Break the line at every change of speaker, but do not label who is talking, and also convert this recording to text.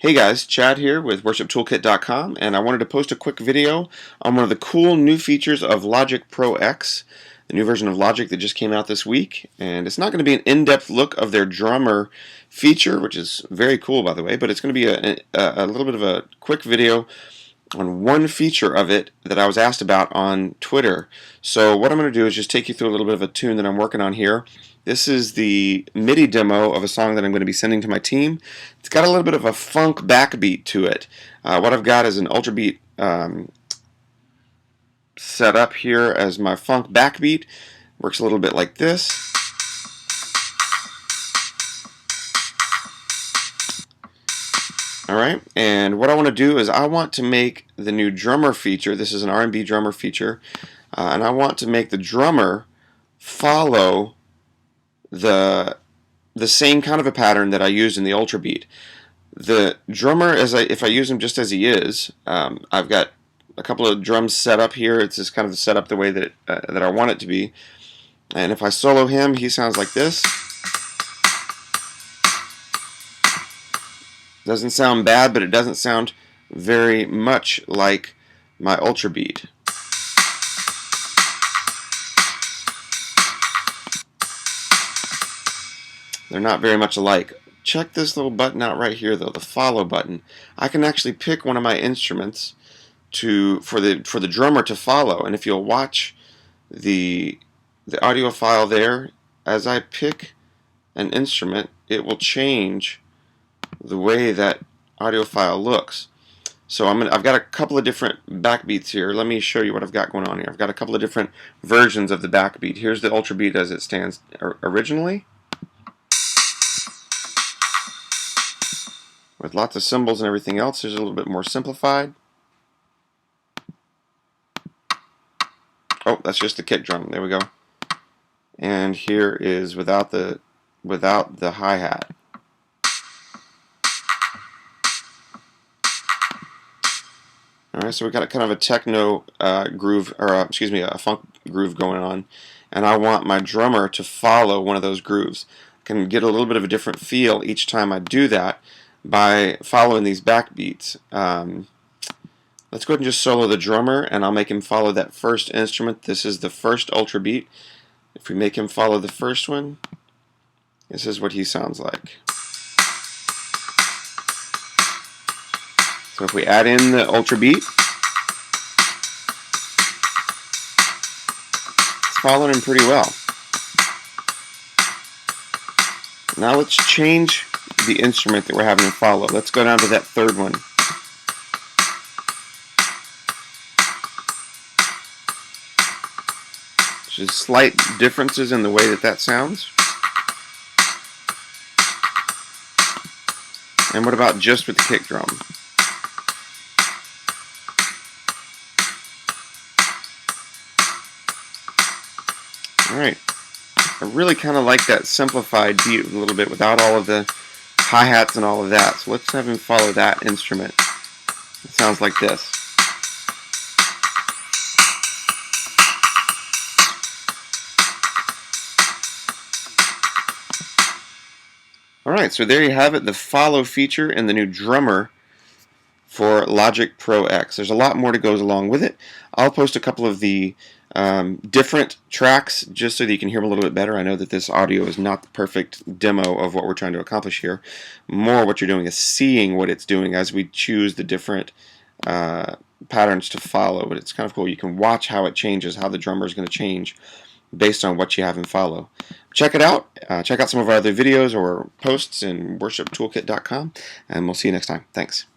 Hey guys, Chad here with worshiptoolkit.com, and I wanted to post a quick video on one of the cool new features of Logic Pro X, the new version of Logic that just came out this week. And it's not going to be an in-depth look of their drummer feature, which is very cool by the way, but it's going to be a little bit of a quick video on one feature of it that I was asked about on Twitter. So what I'm going to do is just take you through a little bit of a tune that I'm working on here. This is the MIDI demo of a song that I'm going to be sending to my team. It's got a little bit of a funk backbeat to it. What I've got is an ultra beat set up here as my funk backbeat. Works a little bit like this. Alright, and what I want to do is I want to make the new drummer feature. This is an R&B drummer feature, and I want to make the drummer follow the same kind of a pattern that I used in the ultra beat. The drummer, if I use him just as he is, I've got a couple of drums set up here. It's just kind of set up the way that that I want it to be. And if I solo him, he sounds like this. Doesn't sound bad, but it doesn't sound very much like my ultra beat. They're not very much alike. Check this little button out right here though, the follow button. I can actually pick one of my instruments for the drummer to follow, and if you'll watch the audio file there, as I pick an instrument, it will change the way that audio file looks. So I've got a couple of different backbeats here. Let me show you what I've got going on here. I've got a couple of different versions of the backbeat. Here's the ultra beat as it stands originally, with lots of cymbals and everything else. There's a little bit more simplified. Oh, that's just the kick drum. There we go. And here is without the hi-hat. Alright, so we've got kind of a techno groove, or excuse me, a funk groove going on, and I want my drummer to follow one of those grooves. I can get a little bit of a different feel each time I do that by following these backbeats. Let's go ahead and just solo the drummer, and I'll make him follow that first instrument. This is the first ultra beat. If we make him follow the first one, this is what he sounds like. So if we add in the ultra beat, it's following him pretty well. Now let's change the instrument that we're having him follow. Let's go down to that third one. Just slight differences in the way that sounds. And what about just with the kick drum? Alright, I really kind of like that simplified beat a little bit without all of the hi-hats and all of that. So let's have him follow that instrument. It sounds like this. Alright, so there you have it, the follow feature in the new drummer for Logic Pro X. There's a lot more that goes along with it. I'll post a couple of the different tracks just so that you can hear them a little bit better. I know that this audio is not the perfect demo of what we're trying to accomplish here. More what you're doing is seeing what it's doing as we choose the different patterns to follow. But it's kind of cool. You can watch how it changes, how the drummer is going to change based on what you have him follow. Check it out. Check out some of our other videos or posts in worshiptoolkit.com, and we'll see you next time. Thanks.